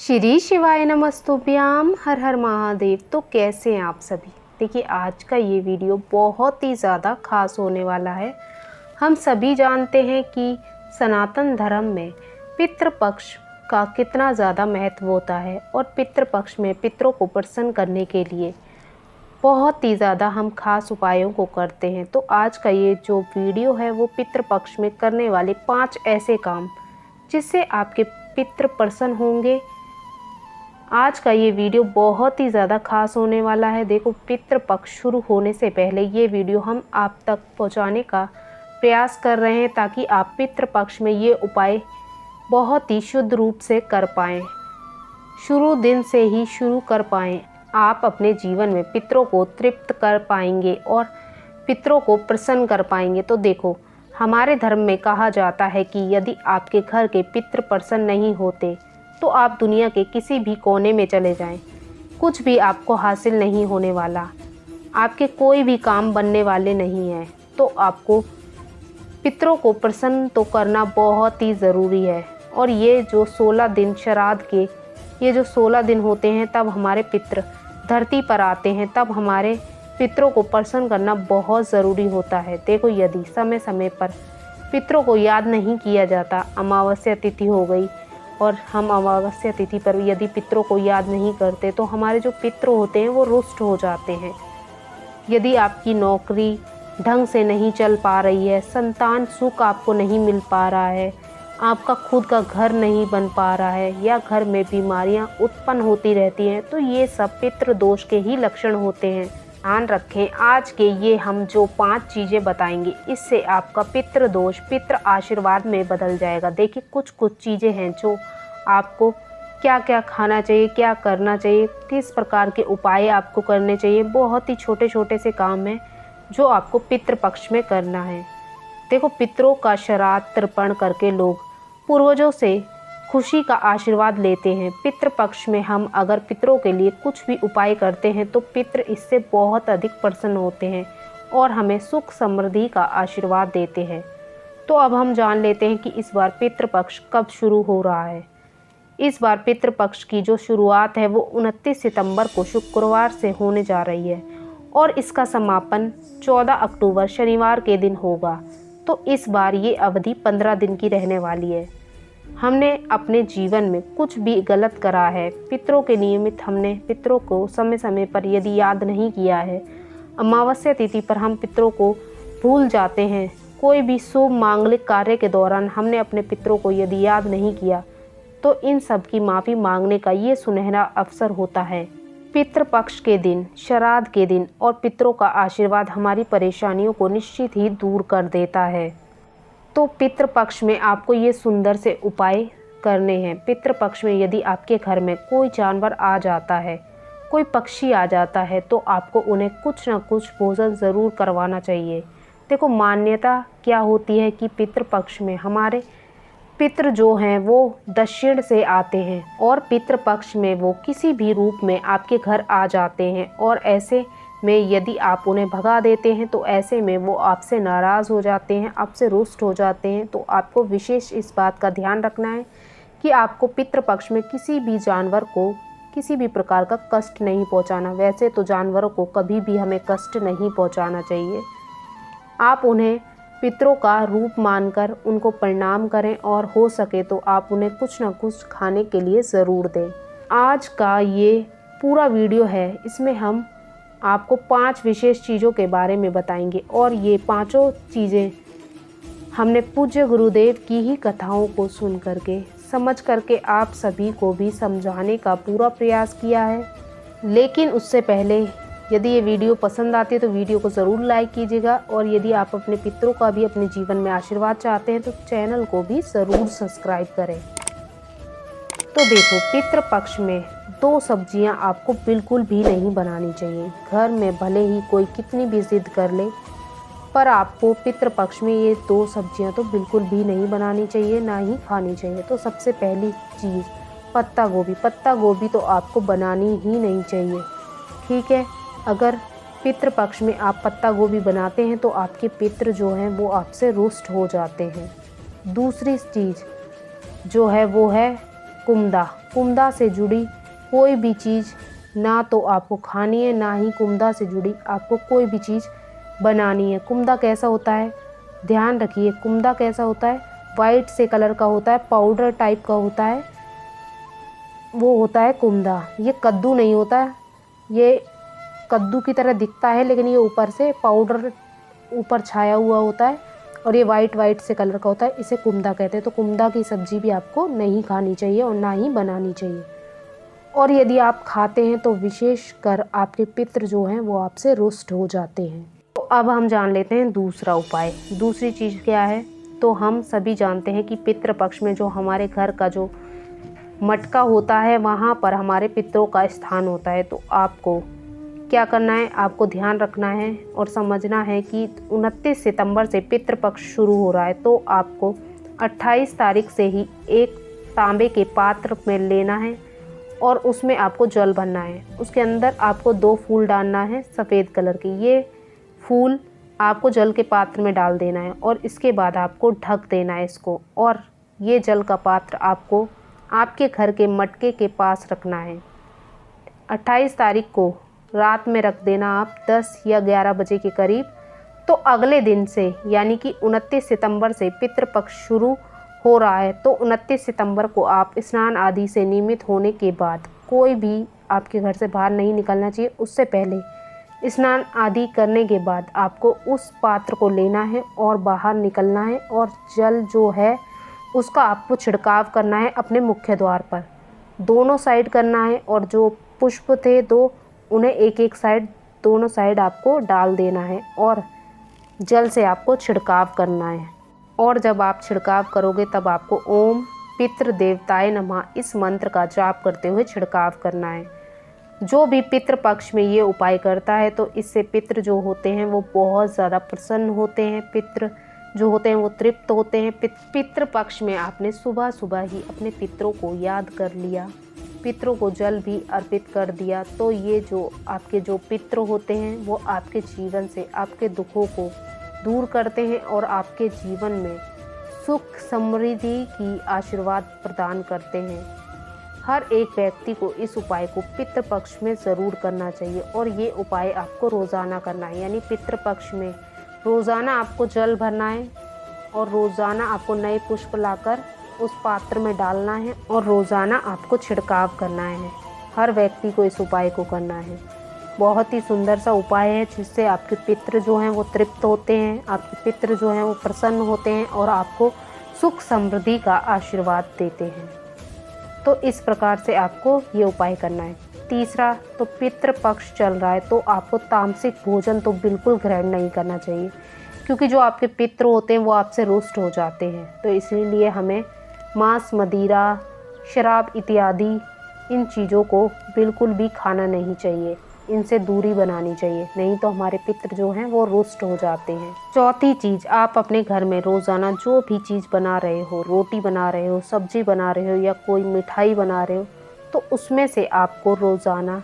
श्री शिवाय नमस्तुभ्याम। हर हर महादेव। तो कैसे हैं आप सभी। देखिए आज का ये वीडियो बहुत ही ज़्यादा खास होने वाला है। हम सभी जानते हैं कि सनातन धर्म में पितृपक्ष का कितना ज़्यादा महत्व होता है और पितृपक्ष में पितरों को प्रसन्न करने के लिए बहुत ही ज़्यादा हम खास उपायों को करते हैं। तो आज का ये जो वीडियो है वो पितृपक्ष में करने वाले 5 ऐसे काम जिससे आपके पितृ प्रसन्न होंगे। आज का ये वीडियो बहुत ही ज़्यादा खास होने वाला है। देखो पितृपक्ष शुरू होने से पहले ये वीडियो हम आप तक पहुंचाने का प्रयास कर रहे हैं ताकि आप पितृपक्ष में ये उपाय बहुत ही शुद्ध रूप से कर पाएँ, शुरू दिन से ही शुरू कर पाएँ। आप अपने जीवन में पितरों को तृप्त कर पाएंगे और पितरों को प्रसन्न कर पाएंगे। तो देखो हमारे धर्म में कहा जाता है कि यदि आपके घर के पितृ प्रसन्न नहीं होते तो आप दुनिया के किसी भी कोने में चले जाएं, कुछ भी आपको हासिल नहीं होने वाला, आपके कोई भी काम बनने वाले नहीं हैं। तो आपको पितरों को प्रसन्न तो करना बहुत ही ज़रूरी है। और ये जो 16 दिन श्राद्ध के, ये जो 16 दिन होते हैं तब हमारे पितृ धरती पर आते हैं, तब हमारे पितरों को प्रसन्न करना बहुत ज़रूरी होता है। देखो यदि समय समय पर पितरों को याद नहीं किया जाता, अमावस्या तिथि हो गई और हम अमावस्या तिथि पर यदि पितरों को याद नहीं करते तो हमारे जो पितृ होते हैं वो रुष्ट हो जाते हैं। यदि आपकी नौकरी ढंग से नहीं चल पा रही है, संतान सुख आपको नहीं मिल पा रहा है, आपका खुद का घर नहीं बन पा रहा है या घर में बीमारियां उत्पन्न होती रहती हैं, तो ये सब पितृ दोष के ही लक्षण होते हैं। ध्यान रखें, आज के ये हम जो 5 चीज़ें बताएंगे इससे आपका पितृ दोष पितृ आशीर्वाद में बदल जाएगा। देखिए कुछ चीज़ें हैं जो आपको क्या क्या खाना चाहिए, क्या करना चाहिए, किस प्रकार के उपाय आपको करने चाहिए। बहुत ही छोटे छोटे से काम हैं जो आपको पितृपक्ष में करना है। देखो पितरों का श्राद्ध तर्पण करके लोग पूर्वजों से खुशी का आशीर्वाद लेते हैं। पितृपक्ष में हम अगर पितरों के लिए कुछ भी उपाय करते हैं तो पितृ इससे बहुत अधिक प्रसन्न होते हैं और हमें सुख समृद्धि का आशीर्वाद देते हैं। तो अब हम जान लेते हैं कि इस बार पितृपक्ष कब शुरू हो रहा है। इस बार पितृपक्ष की जो शुरुआत है वो 29 सितंबर को शुक्रवार से होने जा रही है और इसका समापन 14 अक्टूबर शनिवार के दिन होगा। तो इस बार ये अवधि 15 दिन की रहने वाली है। हमने अपने जीवन में कुछ भी गलत करा है, पितरों के नियमित हमने पितरों को समय समय पर यदि याद नहीं किया है, अमावस्या तिथि पर हम पितरों को भूल जाते हैं, कोई भी शुभ मांगलिक कार्य के दौरान हमने अपने पितरों को यदि याद नहीं किया तो इन सब की माफ़ी मांगने का ये सुनहरा अवसर होता है। पितृपक्ष के दिन, श्राद्ध के दिन और पितरों का आशीर्वाद हमारी परेशानियों को निश्चित ही दूर कर देता है। तो पितृपक्ष में आपको ये सुंदर से उपाय करने हैं। पितृपक्ष में यदि आपके घर में कोई जानवर आ जाता है, कोई पक्षी आ जाता है, तो आपको उन्हें कुछ ना कुछ भोजन ज़रूर करवाना चाहिए। देखो मान्यता क्या होती है कि पितृपक्ष में हमारे पितृ जो हैं वो दक्षिण से आते हैं और पितृपक्ष में वो किसी भी रूप में आपके घर आ जाते हैं और ऐसे में यदि आप उन्हें भगा देते हैं तो ऐसे में वो आपसे नाराज़ हो जाते हैं, आपसे रुष्ट हो जाते हैं। तो आपको विशेष इस बात का ध्यान रखना है कि आपको पितृपक्ष में किसी भी जानवर को किसी भी प्रकार का कष्ट नहीं पहुंचाना। वैसे तो जानवरों को कभी भी हमें कष्ट नहीं पहुंचाना चाहिए। आप उन्हें पितरों का रूप मानकर उनको प्रणाम करें और हो सके तो आप उन्हें कुछ न कुछ खाने के लिए ज़रूर दें। आज का ये पूरा वीडियो है, इसमें हम आपको 5 विशेष चीज़ों के बारे में बताएंगे और ये 5 चीज़ें हमने पूज्य गुरुदेव की ही कथाओं को सुन करके समझ करके आप सभी को भी समझाने का पूरा प्रयास किया है। लेकिन उससे पहले यदि ये वीडियो पसंद आती है तो वीडियो को ज़रूर लाइक कीजिएगा और यदि आप अपने पितरों का भी अपने जीवन में आशीर्वाद चाहते हैं तो चैनल को भी ज़रूर सब्सक्राइब करें। तो देखो पितृपक्ष में 2 सब्जियां आपको बिल्कुल भी नहीं बनानी चाहिए। घर में भले ही कोई कितनी भी जिद कर ले पर आपको पितृपक्ष में ये 2 सब्जियां तो बिल्कुल भी नहीं बनानी चाहिए, ना ही खानी चाहिए। तो सबसे पहली चीज़ पत्ता गोभी। पत्ता गोभी तो आपको बनानी ही नहीं चाहिए, ठीक है। अगर पितृपक्ष में आप पत्ता गोभी बनाते हैं तो आपके पितृ जो हैं वो आपसे रुष्ट हो जाते हैं। दूसरी चीज़ जो है वो है कुमदा, कुमदा से जुड़ी कोई भी चीज़ ना तो आपको खानी है, ना ही कुमदा से जुड़ी आपको कोई भी चीज़ बनानी है। कुमदा कैसा होता है, ध्यान रखिए, कुमदा कैसा होता है, वाइट से कलर का होता है, पाउडर टाइप का होता है, वो होता है कुमदा। ये कद्दू नहीं होता है, ये कद्दू की तरह दिखता है लेकिन ये ऊपर से पाउडर ऊपर छाया हुआ होता है और ये वाइट वाइट से कलर का होता है, इसे कुमदा कहते हैं। तो कुमदा की सब्ज़ी भी आपको नहीं खानी चाहिए और ना ही बनानी चाहिए, और यदि आप खाते हैं तो विशेष कर आपके पितृ जो हैं वो आपसे रुष्ट हो जाते हैं। तो अब हम जान लेते हैं दूसरा उपाय। दूसरी चीज़ क्या है, तो हम सभी जानते हैं कि पितृ पक्ष में जो हमारे घर का जो मटका होता है वहाँ पर हमारे पितरों का स्थान होता है। तो आपको क्या करना है, आपको ध्यान रखना है और समझना है कि 29 सितंबर से पितृपक्ष शुरू हो रहा है। तो आपको 28 तारीख से ही एक तांबे के पात्र में लेना है और उसमें आपको जल भरना है। उसके अंदर आपको 2 फूल डालना है सफ़ेद कलर के। ये फूल आपको जल के पात्र में डाल देना है और इसके बाद आपको ढक देना है इसको, और ये जल का पात्र आपको आपके घर के मटके के पास रखना है। 28 तारीख को रात में रख देना आप 10 या 11 बजे के करीब। तो अगले दिन से यानी कि 29 सितंबर से पितृपक्ष शुरू हो रहा है। तो 29 सितंबर को आप स्नान आदि से नियमित होने के बाद कोई भी आपके घर से बाहर नहीं निकलना चाहिए। उससे पहले स्नान आदि करने के बाद आपको उस पात्र को लेना है और बाहर निकलना है, और जल जो है उसका आपको छिड़काव करना है अपने मुख्य द्वार पर, दोनों साइड करना है। और जो पुष्प थे दो, उन्हें एक एक साइड, दोनों साइड आपको डाल देना है और जल से आपको छिड़काव करना है। और जब आप छिड़काव करोगे तब आपको ओम पितृ देवताय नमः इस मंत्र का जाप करते हुए छिड़काव करना है। जो भी पितृ पक्ष में ये उपाय करता है तो इससे पितृ जो होते हैं वो बहुत ज़्यादा प्रसन्न होते हैं, पितृ जो होते हैं वो तृप्त होते हैं। पितृ पक्ष में आपने सुबह सुबह ही अपने पितरों को याद कर लिया, पितरों को जल भी अर्पित कर दिया, तो ये जो आपके जो पितृ होते हैं वो आपके जीवन से आपके दुखों को दूर करते हैं और आपके जीवन में सुख समृद्धि की आशीर्वाद प्रदान करते हैं। हर एक व्यक्ति को इस उपाय को पितृ पक्ष में ज़रूर करना चाहिए, और ये उपाय आपको रोज़ाना करना है। यानी पितृ पक्ष में रोज़ाना आपको जल भरना है और रोज़ाना आपको नए पुष्प लाकर उस पात्र में डालना है और रोज़ाना आपको छिड़काव करना है। हर व्यक्ति को इस उपाय को करना है। बहुत ही सुंदर सा उपाय है जिससे आपके पितृ जो हैं वो तृप्त होते हैं, आपके पितृ जो हैं वो प्रसन्न होते हैं और आपको सुख समृद्धि का आशीर्वाद देते हैं। तो इस प्रकार से आपको ये उपाय करना है। तीसरा, तो पितृ पक्ष चल रहा है तो आपको तामसिक भोजन तो बिल्कुल ग्रहण नहीं करना चाहिए, क्योंकि जो आपके पितृ होते हैं वो आपसे रुष्ट हो जाते हैं। तो इसीलिए हमें मांस, मदिरा, शराब इत्यादि इन चीज़ों को बिल्कुल भी खाना नहीं चाहिए, इनसे दूरी बनानी चाहिए, नहीं तो हमारे पितृ जो हैं वो रुष्ट हो जाते हैं। चौथी चीज़, आप अपने घर में रोज़ाना जो भी चीज़ बना रहे हो, रोटी बना रहे हो, सब्जी बना रहे हो या कोई मिठाई बना रहे हो, तो उसमें से आपको रोज़ाना,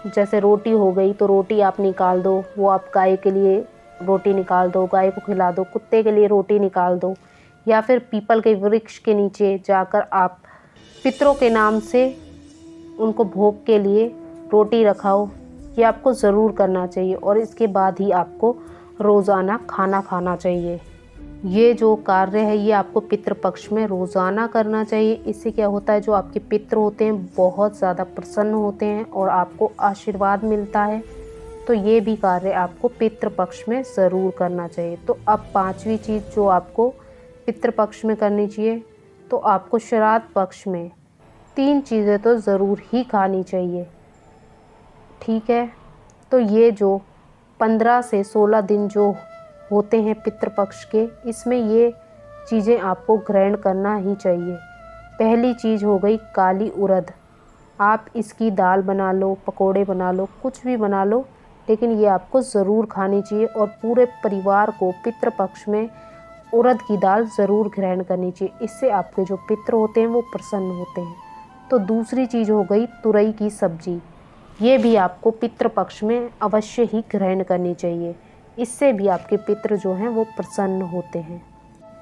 जैसे रोटी हो गई तो रोटी आप निकाल दो, वो आप गाय के लिए रोटी निकाल दो, गाय को खिला दो, कुत्ते के लिए रोटी निकाल दो, या फिर पीपल के वृक्ष के नीचे जाकर आप पितरों के नाम से उनको भोग के लिए रोटी रखाओ। ये आपको ज़रूर करना चाहिए और इसके बाद ही आपको रोज़ाना खाना खाना चाहिए। ये जो कार्य है ये आपको पितृपक्ष में रोज़ाना करना चाहिए। इससे क्या होता है, जो आपके पितृ होते हैं बहुत ज़्यादा प्रसन्न होते हैं और आपको आशीर्वाद मिलता है। तो ये भी कार्य आपको पितृपक्ष में ज़रूर करना चाहिए। तो अब पांचवी चीज़ जो आपको पितृपक्ष में करनी चाहिए, तो आपको श्राद्ध पक्ष में 3 चीज़ें तो ज़रूर ही खानी चाहिए। ठीक है, तो ये जो 15 से 16 दिन जो होते हैं पितृपक्ष के, इसमें ये चीज़ें आपको ग्रहण करना ही चाहिए। पहली चीज़ हो गई काली उड़द। आप इसकी दाल बना लो, पकोड़े बना लो, कुछ भी बना लो, लेकिन ये आपको ज़रूर खानी चाहिए और पूरे परिवार को पितृपक्ष में उड़द की दाल ज़रूर ग्रहण करनी चाहिए। इससे आपके जो पितृ होते हैं वो प्रसन्न होते हैं। तो दूसरी चीज़ हो गई तुरई की सब्ज़ी। ये भी आपको पितृपक्ष में अवश्य ही ग्रहण करनी चाहिए, इससे भी आपके पितृ जो हैं वो प्रसन्न होते हैं।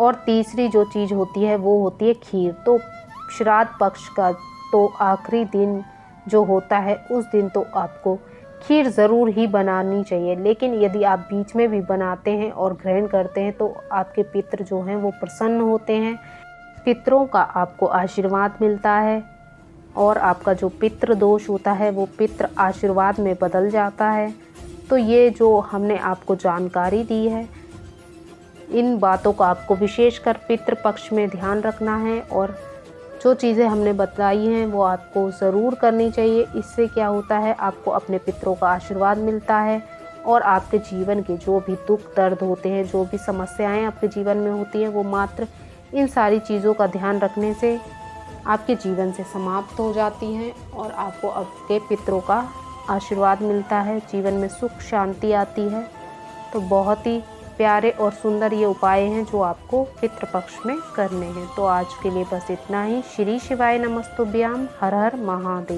और तीसरी जो चीज़ होती है वो होती है खीर। तो श्राद्ध पक्ष का तो आखिरी दिन जो होता है उस दिन तो आपको खीर ज़रूर ही बनानी चाहिए। लेकिन यदि आप बीच में भी बनाते हैं और ग्रहण करते हैं तो आपके पितृ जो हैं वो प्रसन्न होते हैं, पितरों का आपको आशीर्वाद मिलता है और आपका जो पितृ दोष होता है वो पितृ आशीर्वाद में बदल जाता है। तो ये जो हमने आपको जानकारी दी है, इन बातों का आपको विशेषकर पितृ पक्ष में ध्यान रखना है और जो चीज़ें हमने बताई हैं वो आपको ज़रूर करनी चाहिए। इससे क्या होता है, आपको अपने पितरों का आशीर्वाद मिलता है और आपके जीवन के जो भी दुख दर्द होते हैं, जो भी समस्याएं आपके जीवन में होती हैं, वो मात्र इन सारी चीज़ों का ध्यान रखने से आपके जीवन से समाप्त हो जाती हैं और आपको आपके पितरों का आशीर्वाद मिलता है, जीवन में सुख शांति आती है। तो बहुत ही प्यारे और सुंदर ये उपाय हैं जो आपको पितृपक्ष में करने हैं। तो आज के लिए बस इतना ही। श्री शिवाय नमस्तुभ्याम। हर हर महादेव।